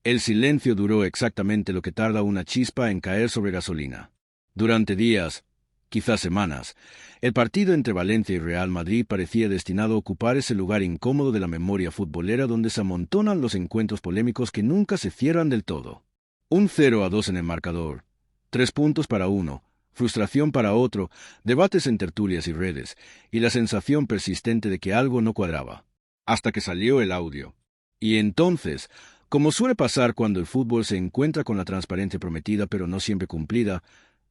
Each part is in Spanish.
El silencio duró exactamente lo que tarda una chispa en caer sobre gasolina. Durante días, quizás semanas, el partido entre Valencia y Real Madrid parecía destinado a ocupar ese lugar incómodo de la memoria futbolera donde se amontonan los encuentros polémicos que nunca se cierran del todo. Un 0-2 en el marcador, 3 puntos para uno, frustración para otro, debates en tertulias y redes, y la sensación persistente de que algo no cuadraba. Hasta que salió el audio. Y entonces, como suele pasar cuando el fútbol se encuentra con la transparencia prometida pero no siempre cumplida,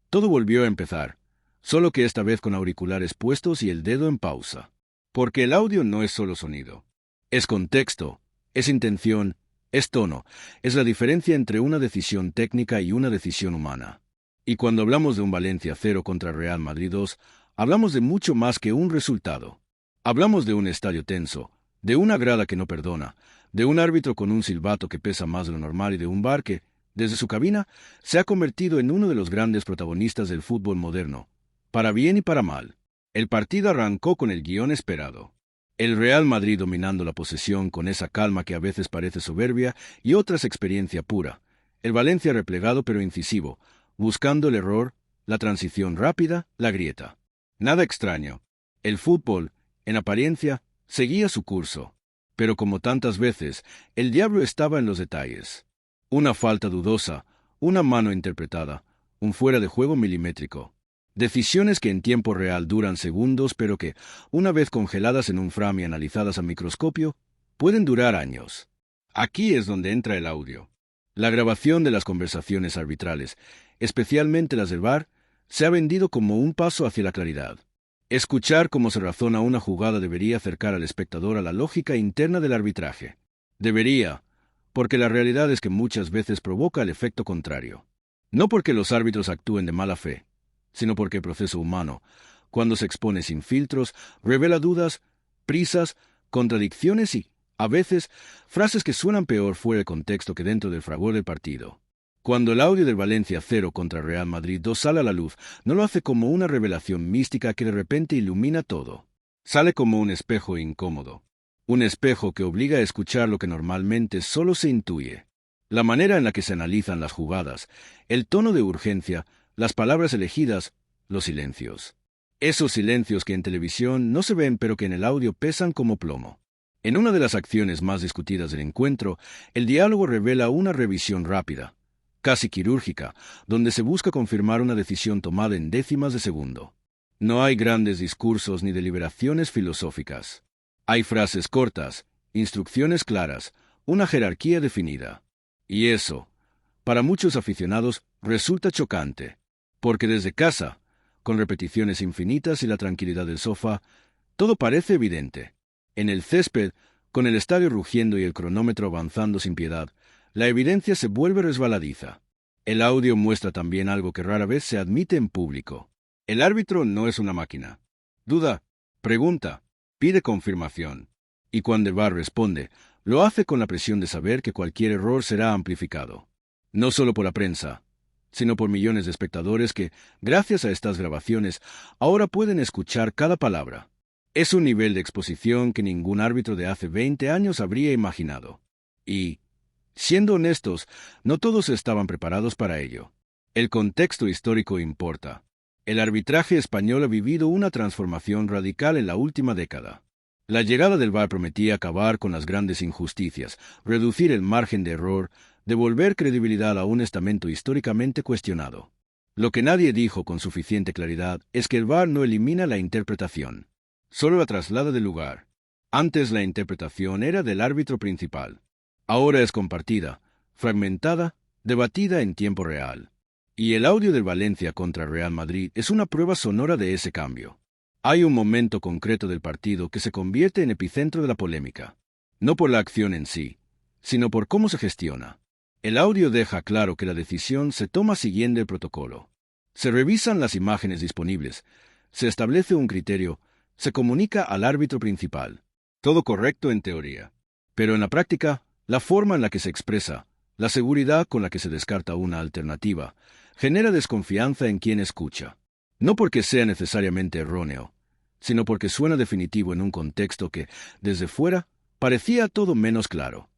todo volvió a empezar, solo que esta vez con auriculares puestos y el dedo en pausa. Porque el audio no es solo sonido. Es contexto, es intención, es tono, es la diferencia entre una decisión técnica y una decisión humana. Y cuando hablamos de un Valencia 0 contra Real Madrid 2, hablamos de mucho más que un resultado. Hablamos de un estadio tenso, de una grada que no perdona, de un árbitro con un silbato que pesa más de lo normal y de un VAR que, desde su cabina, se ha convertido en uno de los grandes protagonistas del fútbol moderno, para bien y para mal. El partido arrancó con el guión esperado. El Real Madrid dominando la posesión con esa calma que a veces parece soberbia y otras experiencia pura. El Valencia replegado pero incisivo, buscando el error, la transición rápida, la grieta. Nada extraño. El fútbol, en apariencia, seguía su curso. Pero como tantas veces, el diablo estaba en los detalles. Una falta dudosa, una mano interpretada, un fuera de juego milimétrico. Decisiones que en tiempo real duran segundos, pero que, una vez congeladas en un frame y analizadas a microscopio, pueden durar años. Aquí es donde entra el audio. La grabación de las conversaciones arbitrales, especialmente las del VAR, se ha vendido como un paso hacia la claridad. Escuchar cómo se razona una jugada debería acercar al espectador a la lógica interna del arbitraje. Debería, porque la realidad es que muchas veces provoca el efecto contrario. No porque los árbitros actúen de mala fe, sino porque el proceso humano, cuando se expone sin filtros, revela dudas, prisas, contradicciones y, a veces, frases que suenan peor fuera de contexto que dentro del fragor del partido. Cuando el audio del Valencia 0 contra Real Madrid 2 sale a la luz, no lo hace como una revelación mística que de repente ilumina todo. Sale como un espejo incómodo. Un espejo que obliga a escuchar lo que normalmente solo se intuye. La manera en la que se analizan las jugadas, el tono de urgencia, las palabras elegidas, los silencios. Esos silencios que en televisión no se ven pero que en el audio pesan como plomo. En una de las acciones más discutidas del encuentro, el diálogo revela una revisión rápida, casi quirúrgica, donde se busca confirmar una decisión tomada en décimas de segundo. No hay grandes discursos ni deliberaciones filosóficas. Hay frases cortas, instrucciones claras, una jerarquía definida. Y eso, para muchos aficionados, resulta chocante, porque desde casa, con repeticiones infinitas y la tranquilidad del sofá, todo parece evidente. En el césped, con el estadio rugiendo y el cronómetro avanzando sin piedad, la evidencia se vuelve resbaladiza. El audio muestra también algo que rara vez se admite en público. El árbitro no es una máquina. Duda, pregunta, pide confirmación. Y cuando el VAR responde, lo hace con la presión de saber que cualquier error será amplificado. No solo por la prensa, sino por millones de espectadores que, gracias a estas grabaciones, ahora pueden escuchar cada palabra. Es un nivel de exposición que ningún árbitro de hace 20 años habría imaginado. Y, siendo honestos, no todos estaban preparados para ello. El contexto histórico importa. El arbitraje español ha vivido una transformación radical en la última década. La llegada del VAR prometía acabar con las grandes injusticias, reducir el margen de error, devolver credibilidad a un estamento históricamente cuestionado. Lo que nadie dijo con suficiente claridad es que el VAR no elimina la interpretación, solo la traslada del lugar. Antes la interpretación era del árbitro principal. Ahora es compartida, fragmentada, debatida en tiempo real. Y el audio del Valencia contra Real Madrid es una prueba sonora de ese cambio. Hay un momento concreto del partido que se convierte en epicentro de la polémica. No por la acción en sí, sino por cómo se gestiona. El audio deja claro que la decisión se toma siguiendo el protocolo. Se revisan las imágenes disponibles, se establece un criterio, se comunica al árbitro principal. Todo correcto en teoría. Pero en la práctica, la forma en la que se expresa, la seguridad con la que se descarta una alternativa, genera desconfianza en quien escucha. No porque sea necesariamente erróneo, sino porque suena definitivo en un contexto que, desde fuera, parecía todo menos claro.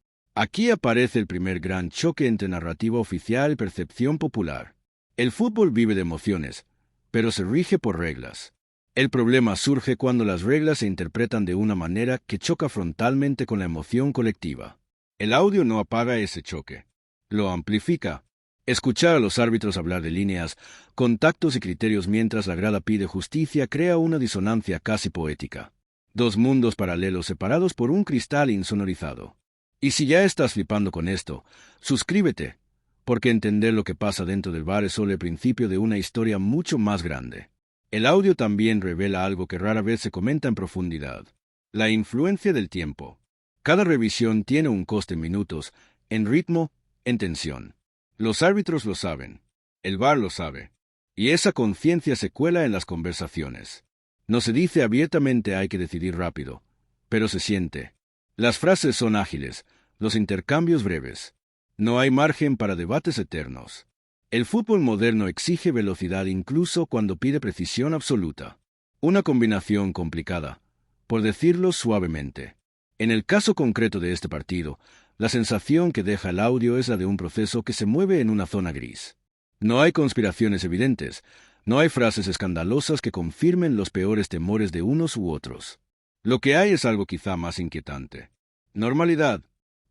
Aquí aparece el primer gran choque entre narrativa oficial y percepción popular. El fútbol vive de emociones, pero se rige por reglas. El problema surge cuando las reglas se interpretan de una manera que choca frontalmente con la emoción colectiva. El audio no apaga ese choque, lo amplifica. Escuchar a los árbitros hablar de líneas, contactos y criterios mientras la grada pide justicia crea una disonancia casi poética. Dos mundos paralelos separados por un cristal insonorizado. Y si ya estás flipando con esto, suscríbete, porque entender lo que pasa dentro del VAR es solo el principio de una historia mucho más grande. El audio también revela algo que rara vez se comenta en profundidad: la influencia del tiempo. Cada revisión tiene un coste en minutos, en ritmo, en tensión. Los árbitros lo saben, el VAR lo sabe, y esa conciencia se cuela en las conversaciones. No se dice abiertamente hay que decidir rápido, pero se siente. Las frases son ágiles, los intercambios breves. No hay margen para debates eternos. El fútbol moderno exige velocidad incluso cuando pide precisión absoluta. Una combinación complicada, por decirlo suavemente. En el caso concreto de este partido, la sensación que deja el audio es la de un proceso que se mueve en una zona gris. No hay conspiraciones evidentes, no hay frases escandalosas que confirmen los peores temores de unos u otros. Lo que hay es algo quizá más inquietante. Normalidad.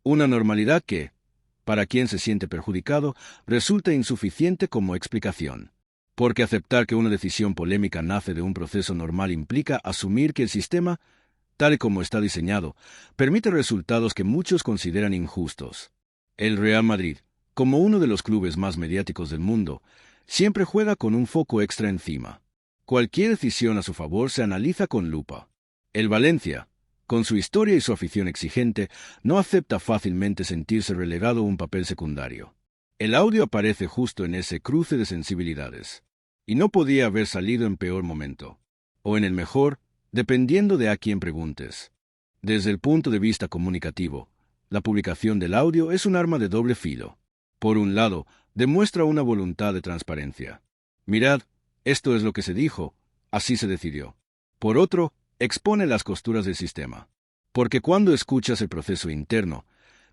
Una normalidad que, para quien se siente perjudicado, resulta insuficiente como explicación. Porque aceptar que una decisión polémica nace de un proceso normal implica asumir que el sistema, tal y como está diseñado, permite resultados que muchos consideran injustos. El Real Madrid, como uno de los clubes más mediáticos del mundo, siempre juega con un foco extra encima. Cualquier decisión a su favor se analiza con lupa. El Valencia, con su historia y su afición exigente, no acepta fácilmente sentirse relegado a un papel secundario. El audio aparece justo en ese cruce de sensibilidades. Y no podía haber salido en peor momento. O en el mejor, dependiendo de a quién preguntes. Desde el punto de vista comunicativo, la publicación del audio es un arma de doble filo. Por un lado, demuestra una voluntad de transparencia. Mirad, esto es lo que se dijo, así se decidió. Por otro, expone las costuras del sistema. Porque cuando escuchas el proceso interno,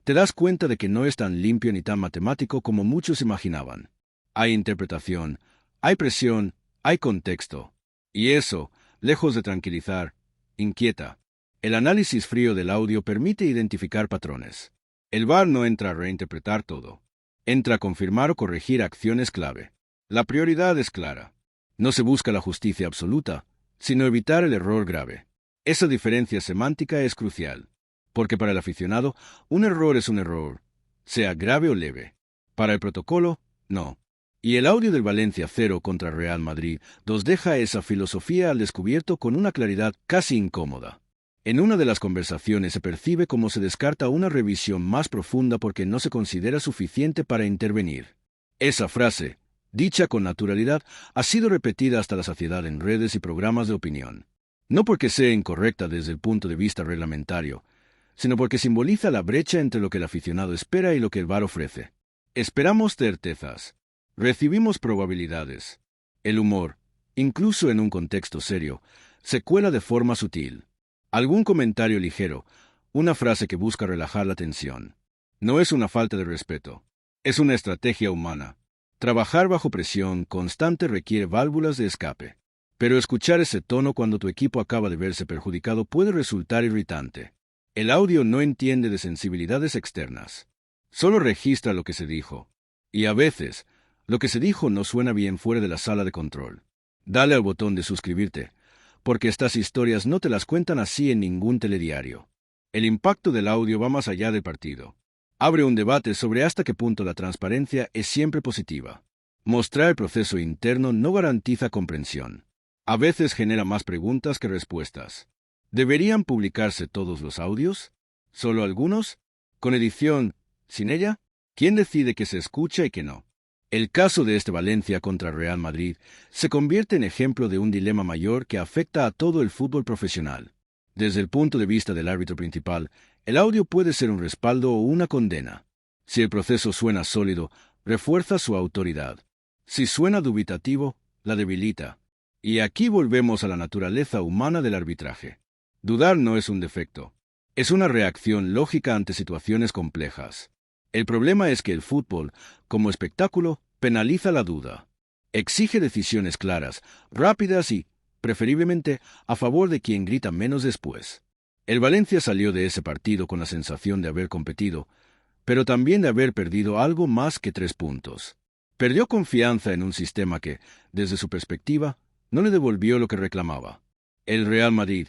te das cuenta de que no es tan limpio ni tan matemático como muchos imaginaban. Hay interpretación, hay presión, hay contexto. Y eso, lejos de tranquilizar, inquieta. El análisis frío del audio permite identificar patrones. El VAR no entra a reinterpretar todo. Entra a confirmar o corregir acciones clave. La prioridad es clara. No se busca la justicia absoluta, sino evitar el error grave. Esa diferencia semántica es crucial, porque para el aficionado, un error es un error, sea grave o leve. Para el protocolo, no. Y el audio del Valencia 0 contra Real Madrid nos deja esa filosofía al descubierto con una claridad casi incómoda. En una de las conversaciones se percibe cómo se descarta una revisión más profunda porque no se considera suficiente para intervenir. Esa frase, dicha con naturalidad, ha sido repetida hasta la saciedad en redes y programas de opinión. No porque sea incorrecta desde el punto de vista reglamentario, sino porque simboliza la brecha entre lo que el aficionado espera y lo que el VAR ofrece. Esperamos certezas. Recibimos probabilidades. El humor, incluso en un contexto serio, se cuela de forma sutil. Algún comentario ligero, una frase que busca relajar la tensión. No es una falta de respeto. Es una estrategia humana. Trabajar bajo presión constante requiere válvulas de escape. Pero escuchar ese tono cuando tu equipo acaba de verse perjudicado puede resultar irritante. El audio no entiende de sensibilidades externas. Solo registra lo que se dijo. Y a veces, lo que se dijo no suena bien fuera de la sala de control. Dale al botón de suscribirte, porque estas historias no te las cuentan así en ningún telediario. El impacto del audio va más allá del partido. Abre un debate sobre hasta qué punto la transparencia es siempre positiva. Mostrar el proceso interno no garantiza comprensión. A veces genera más preguntas que respuestas. ¿Deberían publicarse todos los audios? ¿Solo algunos? ¿Con edición? ¿Sin ella? ¿Quién decide que se escucha y que no? El caso de este Valencia contra Real Madrid se convierte en ejemplo de un dilema mayor que afecta a todo el fútbol profesional. Desde el punto de vista del árbitro principal, el audio puede ser un respaldo o una condena. Si el proceso suena sólido, refuerza su autoridad. Si suena dubitativo, la debilita. Y aquí volvemos a la naturaleza humana del arbitraje. Dudar no es un defecto. Es una reacción lógica ante situaciones complejas. El problema es que el fútbol, como espectáculo, penaliza la duda. Exige decisiones claras, rápidas y, preferiblemente, a favor de quien grita menos después. El Valencia salió de ese partido con la sensación de haber competido, pero también de haber perdido algo más que 3 puntos. Perdió confianza en un sistema que, desde su perspectiva, no le devolvió lo que reclamaba. El Real Madrid,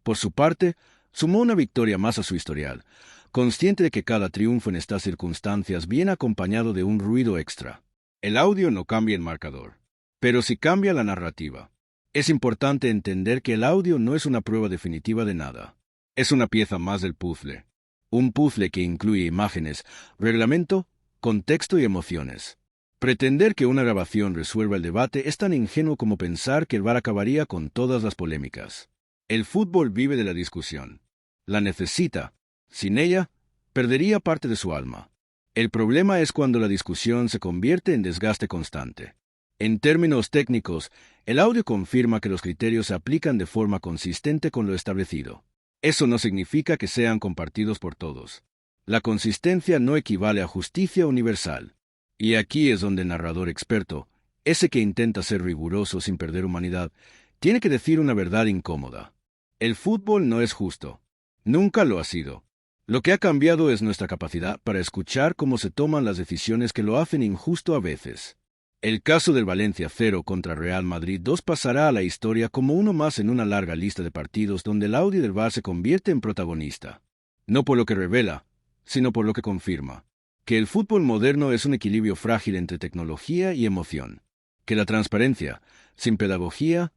por su parte, sumó una victoria más a su historial, consciente de que cada triunfo en estas circunstancias viene acompañado de un ruido extra. El audio no cambia el marcador, pero sí cambia la narrativa. Es importante entender que el audio no es una prueba definitiva de nada. Es una pieza más del puzzle. Un puzzle que incluye imágenes, reglamento, contexto y emociones. Pretender que una grabación resuelva el debate es tan ingenuo como pensar que el VAR acabaría con todas las polémicas. El fútbol vive de la discusión. La necesita. Sin ella, perdería parte de su alma. El problema es cuando la discusión se convierte en desgaste constante. En términos técnicos, el audio confirma que los criterios se aplican de forma consistente con lo establecido. Eso no significa que sean compartidos por todos. La consistencia no equivale a justicia universal. Y aquí es donde el narrador experto, ese que intenta ser riguroso sin perder humanidad, tiene que decir una verdad incómoda. El fútbol no es justo. Nunca lo ha sido. Lo que ha cambiado es nuestra capacidad para escuchar cómo se toman las decisiones que lo hacen injusto a veces. El caso del Valencia 0 contra Real Madrid 2 pasará a la historia como uno más en una larga lista de partidos donde el audio del VAR se convierte en protagonista. No por lo que revela, sino por lo que confirma. Que el fútbol moderno es un equilibrio frágil entre tecnología y emoción. Que la transparencia, sin pedagogía,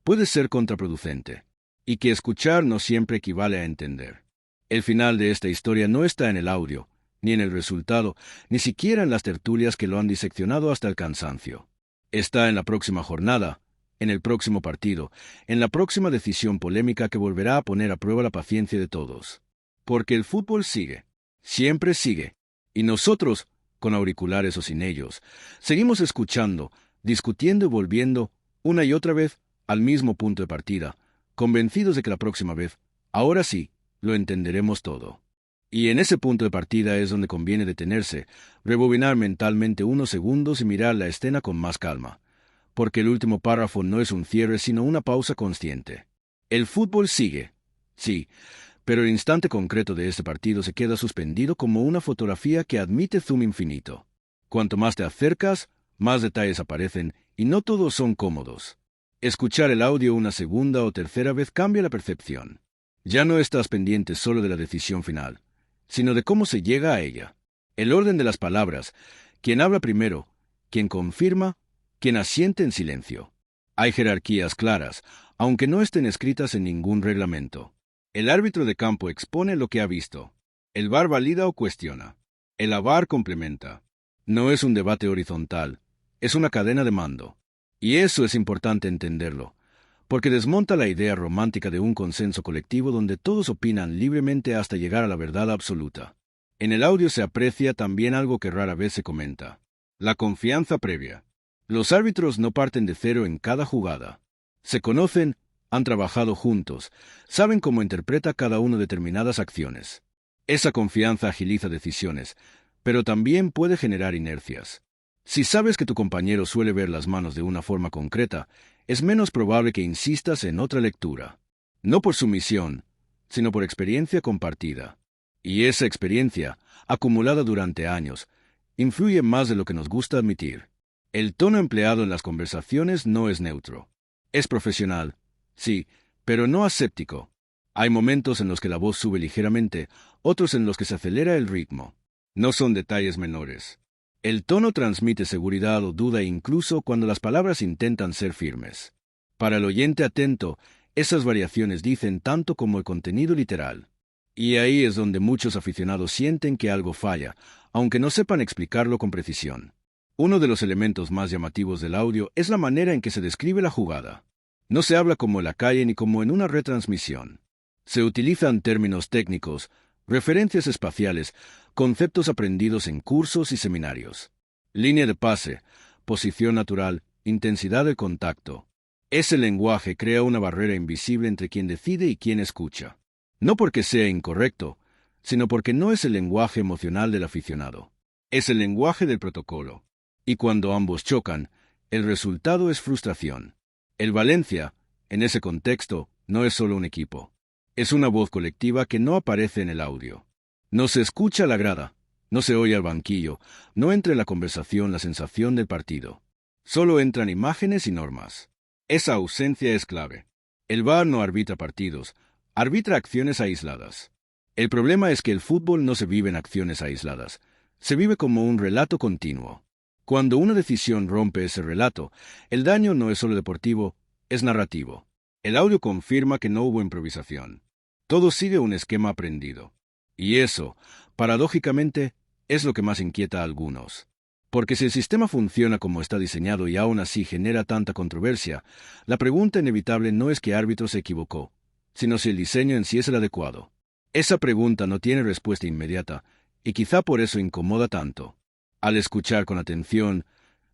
puede ser contraproducente. Y que escuchar no siempre equivale a entender. El final de esta historia no está en el audio, ni en el resultado, ni siquiera en las tertulias que lo han diseccionado hasta el cansancio. Está en la próxima jornada, en el próximo partido, en la próxima decisión polémica que volverá a poner a prueba la paciencia de todos. Porque el fútbol sigue, siempre sigue, y nosotros, con auriculares o sin ellos, seguimos escuchando, discutiendo y volviendo, una y otra vez, al mismo punto de partida, convencidos de que la próxima vez, ahora sí, lo entenderemos todo. Y en ese punto de partida es donde conviene detenerse, rebobinar mentalmente unos segundos y mirar la escena con más calma, porque el último párrafo no es un cierre sino una pausa consciente. El fútbol sigue, sí, pero el instante concreto de este partido se queda suspendido como una fotografía que admite zoom infinito. Cuanto más te acercas, más detalles aparecen y no todos son cómodos. Escuchar el audio una segunda o tercera vez cambia la percepción. Ya no estás pendiente solo de la decisión final, sino de cómo se llega a ella. El orden de las palabras, quién habla primero, quién confirma, quién asiente en silencio. Hay jerarquías claras, aunque no estén escritas en ningún reglamento. El árbitro de campo expone lo que ha visto. El VAR valida o cuestiona. El AVAR complementa. No es un debate horizontal, es una cadena de mando. Y eso es importante entenderlo, porque desmonta la idea romántica de un consenso colectivo donde todos opinan libremente hasta llegar a la verdad absoluta. En el audio se aprecia también algo que rara vez se comenta: la confianza previa. Los árbitros no parten de cero en cada jugada. Se conocen, han trabajado juntos, saben cómo interpreta cada uno determinadas acciones. Esa confianza agiliza decisiones, pero también puede generar inercias. Si sabes que tu compañero suele ver las manos de una forma concreta, es menos probable que insistas en otra lectura. No por sumisión, sino por experiencia compartida. Y esa experiencia, acumulada durante años, influye más de lo que nos gusta admitir. El tono empleado en las conversaciones no es neutro. Es profesional, sí, pero no aséptico. Hay momentos en los que la voz sube ligeramente, otros en los que se acelera el ritmo. No son detalles menores. El tono transmite seguridad o duda incluso cuando las palabras intentan ser firmes. Para el oyente atento, esas variaciones dicen tanto como el contenido literal. Y ahí es donde muchos aficionados sienten que algo falla, aunque no sepan explicarlo con precisión. Uno de los elementos más llamativos del audio es la manera en que se describe la jugada. No se habla como en la calle ni como en una retransmisión. Se utilizan términos técnicos, referencias espaciales, conceptos aprendidos en cursos y seminarios. Línea de pase, posición natural, intensidad del contacto. Ese lenguaje crea una barrera invisible entre quien decide y quien escucha. No porque sea incorrecto, sino porque no es el lenguaje emocional del aficionado. Es el lenguaje del protocolo. Y cuando ambos chocan, el resultado es frustración. El Valencia, en ese contexto, no es solo un equipo. Es una voz colectiva que no aparece en el audio. No se escucha a la grada, no se oye al banquillo, no entra en la conversación la sensación del partido. Solo entran imágenes y normas. Esa ausencia es clave. El VAR no arbitra partidos, arbitra acciones aisladas. El problema es que el fútbol no se vive en acciones aisladas, se vive como un relato continuo. Cuando una decisión rompe ese relato, el daño no es solo deportivo, es narrativo. El audio confirma que no hubo improvisación. Todo sigue un esquema aprendido. Y eso, paradójicamente, es lo que más inquieta a algunos. Porque si el sistema funciona como está diseñado y aún así genera tanta controversia, la pregunta inevitable no es qué árbitro se equivocó, sino si el diseño en sí es el adecuado. Esa pregunta no tiene respuesta inmediata, y quizá por eso incomoda tanto. Al escuchar con atención,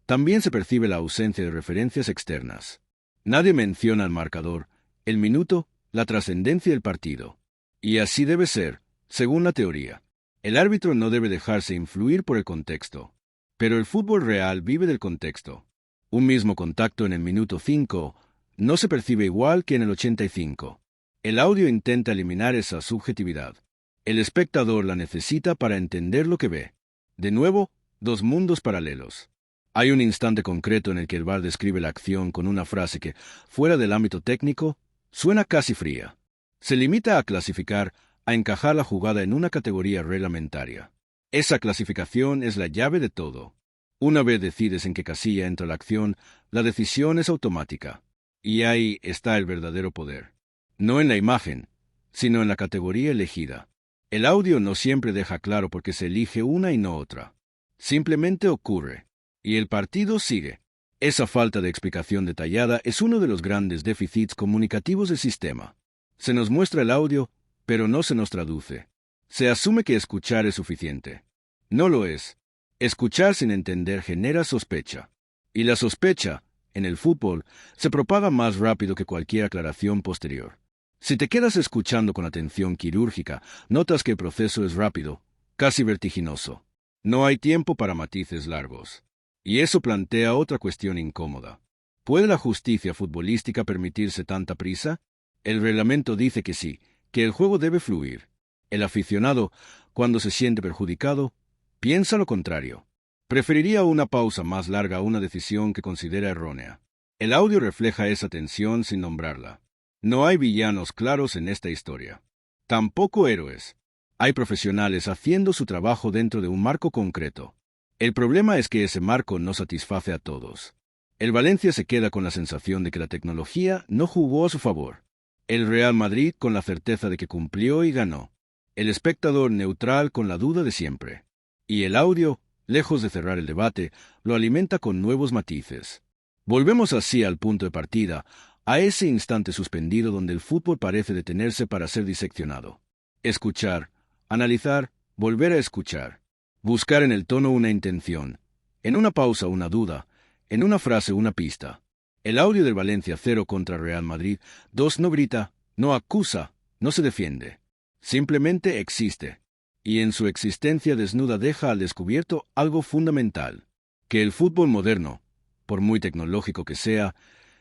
también se percibe la ausencia de referencias externas. Nadie menciona el marcador, el minuto, la trascendencia del partido. Y así debe ser, según la teoría. El árbitro no debe dejarse influir por el contexto. Pero el fútbol real vive del contexto. Un mismo contacto en el minuto 5 no se percibe igual que en el 85. El audio intenta eliminar esa subjetividad. El espectador la necesita para entender lo que ve. De nuevo, dos mundos paralelos. Hay un instante concreto en el que el VAR describe la acción con una frase que, fuera del ámbito técnico, suena casi fría. Se limita a clasificar, a encajar la jugada en una categoría reglamentaria. Esa clasificación es la llave de todo. Una vez decides en qué casilla entra la acción, la decisión es automática. Y ahí está el verdadero poder. No en la imagen, sino en la categoría elegida. El audio no siempre deja claro por qué se elige una y no otra. Simplemente ocurre. Y el partido sigue. Esa falta de explicación detallada es uno de los grandes déficits comunicativos del sistema. Se nos muestra el audio, pero no se nos traduce. Se asume que escuchar es suficiente. No lo es. Escuchar sin entender genera sospecha. Y la sospecha, en el fútbol, se propaga más rápido que cualquier aclaración posterior. Si te quedas escuchando con atención quirúrgica, notas que el proceso es rápido, casi vertiginoso. No hay tiempo para matices largos. Y eso plantea otra cuestión incómoda. ¿Puede la justicia futbolística permitirse tanta prisa? El reglamento dice que sí, que el juego debe fluir. El aficionado, cuando se siente perjudicado, piensa lo contrario. Preferiría una pausa más larga a una decisión que considera errónea. El audio refleja esa tensión sin nombrarla. No hay villanos claros en esta historia. Tampoco héroes. Hay profesionales haciendo su trabajo dentro de un marco concreto. El problema es que ese marco no satisface a todos. El Valencia se queda con la sensación de que la tecnología no jugó a su favor. El Real Madrid con la certeza de que cumplió y ganó. El espectador neutral con la duda de siempre. Y el audio, lejos de cerrar el debate, lo alimenta con nuevos matices. Volvemos así al punto de partida, a ese instante suspendido donde el fútbol parece detenerse para ser diseccionado. Escuchar, analizar, volver a escuchar. Buscar en el tono una intención, en una pausa una duda, en una frase una pista. El audio del Valencia 0 contra Real Madrid 2 no grita, no acusa, no se defiende. Simplemente existe. Y en su existencia desnuda deja al descubierto algo fundamental, que el fútbol moderno, por muy tecnológico que sea,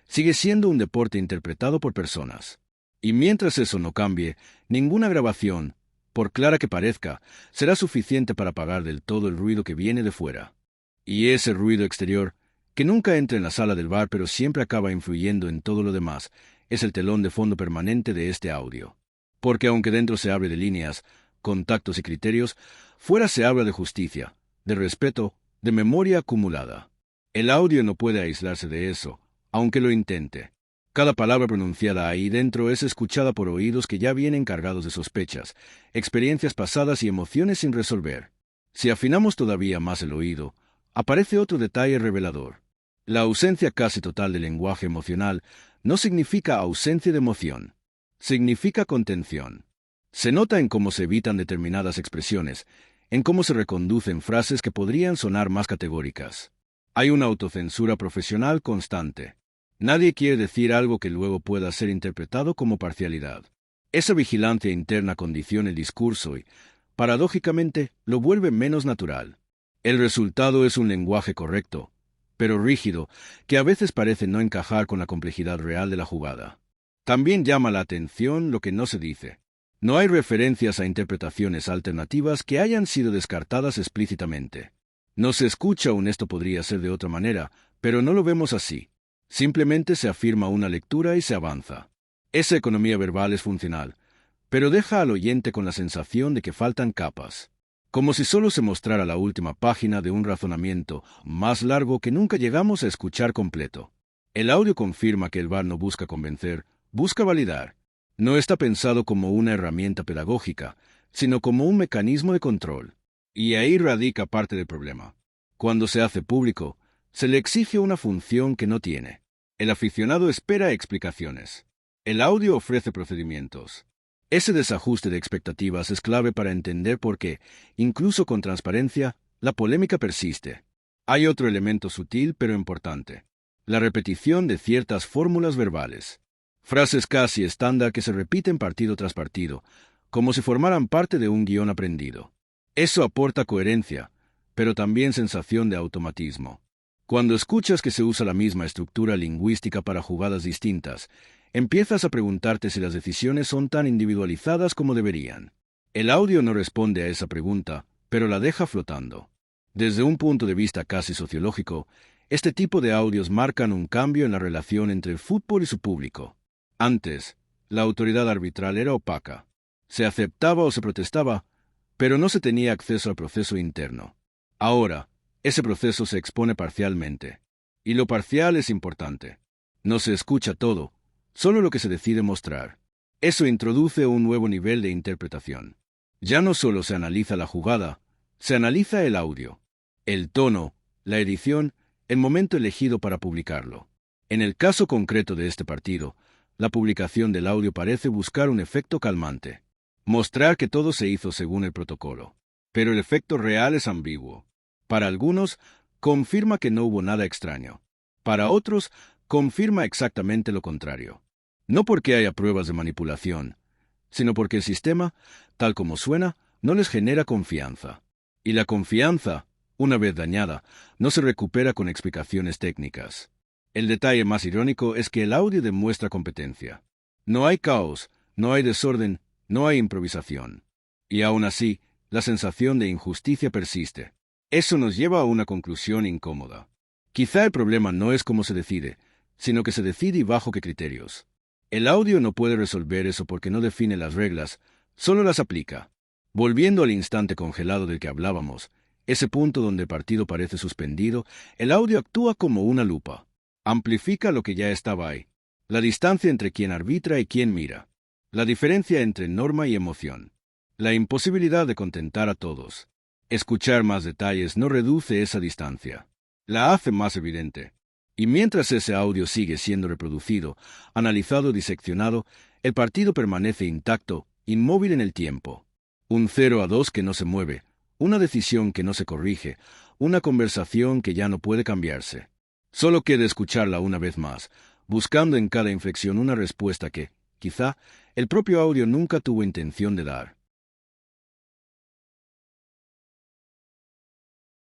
sigue siendo un deporte interpretado por personas. Y mientras eso no cambie, ninguna grabación, por clara que parezca, será suficiente para apagar del todo el ruido que viene de fuera. Y ese ruido exterior, que nunca entra en la sala del bar pero siempre acaba influyendo en todo lo demás, es el telón de fondo permanente de este audio. Porque aunque dentro se hable de líneas, contactos y criterios, fuera se habla de justicia, de respeto, de memoria acumulada. El audio no puede aislarse de eso, aunque lo intente. Cada palabra pronunciada ahí dentro es escuchada por oídos que ya vienen cargados de sospechas, experiencias pasadas y emociones sin resolver. Si afinamos todavía más el oído, aparece otro detalle revelador. La ausencia casi total del lenguaje emocional no significa ausencia de emoción. Significa contención. Se nota en cómo se evitan determinadas expresiones, en cómo se reconducen frases que podrían sonar más categóricas. Hay una autocensura profesional constante. Nadie quiere decir algo que luego pueda ser interpretado como parcialidad. Esa vigilancia interna condiciona el discurso y, paradójicamente, lo vuelve menos natural. El resultado es un lenguaje correcto, pero rígido, que a veces parece no encajar con la complejidad real de la jugada. También llama la atención lo que no se dice. No hay referencias a interpretaciones alternativas que hayan sido descartadas explícitamente. No se escucha un esto podría ser de otra manera, pero no lo vemos así. Simplemente se afirma una lectura y se avanza. Esa economía verbal es funcional, pero deja al oyente con la sensación de que faltan capas. Como si solo se mostrara la última página de un razonamiento más largo que nunca llegamos a escuchar completo. El audio confirma que el VAR no busca convencer, busca validar. No está pensado como una herramienta pedagógica, sino como un mecanismo de control. Y ahí radica parte del problema. Cuando se hace público, se le exige una función que no tiene. El aficionado espera explicaciones. El audio ofrece procedimientos. Ese desajuste de expectativas es clave para entender por qué, incluso con transparencia, la polémica persiste. Hay otro elemento sutil pero importante: la repetición de ciertas fórmulas verbales. Frases casi estándar que se repiten partido tras partido, como si formaran parte de un guión aprendido. Eso aporta coherencia, pero también sensación de automatismo. Cuando escuchas que se usa la misma estructura lingüística para jugadas distintas, empiezas a preguntarte si las decisiones son tan individualizadas como deberían. El audio no responde a esa pregunta, pero la deja flotando. Desde un punto de vista casi sociológico, este tipo de audios marcan un cambio en la relación entre el fútbol y su público. Antes, la autoridad arbitral era opaca. Se aceptaba o se protestaba, pero no se tenía acceso al proceso interno. Ahora, ese proceso se expone parcialmente. Y lo parcial es importante. No se escucha todo, solo lo que se decide mostrar. Eso introduce un nuevo nivel de interpretación. Ya no solo se analiza la jugada, se analiza el audio, el tono, la edición, el momento elegido para publicarlo. En el caso concreto de este partido, la publicación del audio parece buscar un efecto calmante. Mostrar que todo se hizo según el protocolo. Pero el efecto real es ambiguo. Para algunos, confirma que no hubo nada extraño. Para otros, confirma exactamente lo contrario. No porque haya pruebas de manipulación, sino porque el sistema, tal como suena, no les genera confianza. Y la confianza, una vez dañada, no se recupera con explicaciones técnicas. El detalle más irónico es que el audio demuestra competencia. No hay caos, no hay desorden, no hay improvisación. Y aún así, la sensación de injusticia persiste. Eso nos lleva a una conclusión incómoda. Quizá el problema no es cómo se decide, sino que se decide y bajo qué criterios. El audio no puede resolver eso porque no define las reglas, solo las aplica. Volviendo al instante congelado del que hablábamos, ese punto donde el partido parece suspendido, el audio actúa como una lupa. Amplifica lo que ya estaba ahí. La distancia entre quien arbitra y quien mira. La diferencia entre norma y emoción. La imposibilidad de contentar a todos. Escuchar más detalles no reduce esa distancia. La hace más evidente. Y mientras ese audio sigue siendo reproducido, analizado, diseccionado, el partido permanece intacto, inmóvil en el tiempo. Un 0-2 que no se mueve, una decisión que no se corrige, una conversación que ya no puede cambiarse. Solo queda escucharla una vez más, buscando en cada inflexión una respuesta que, quizá, el propio audio nunca tuvo intención de dar.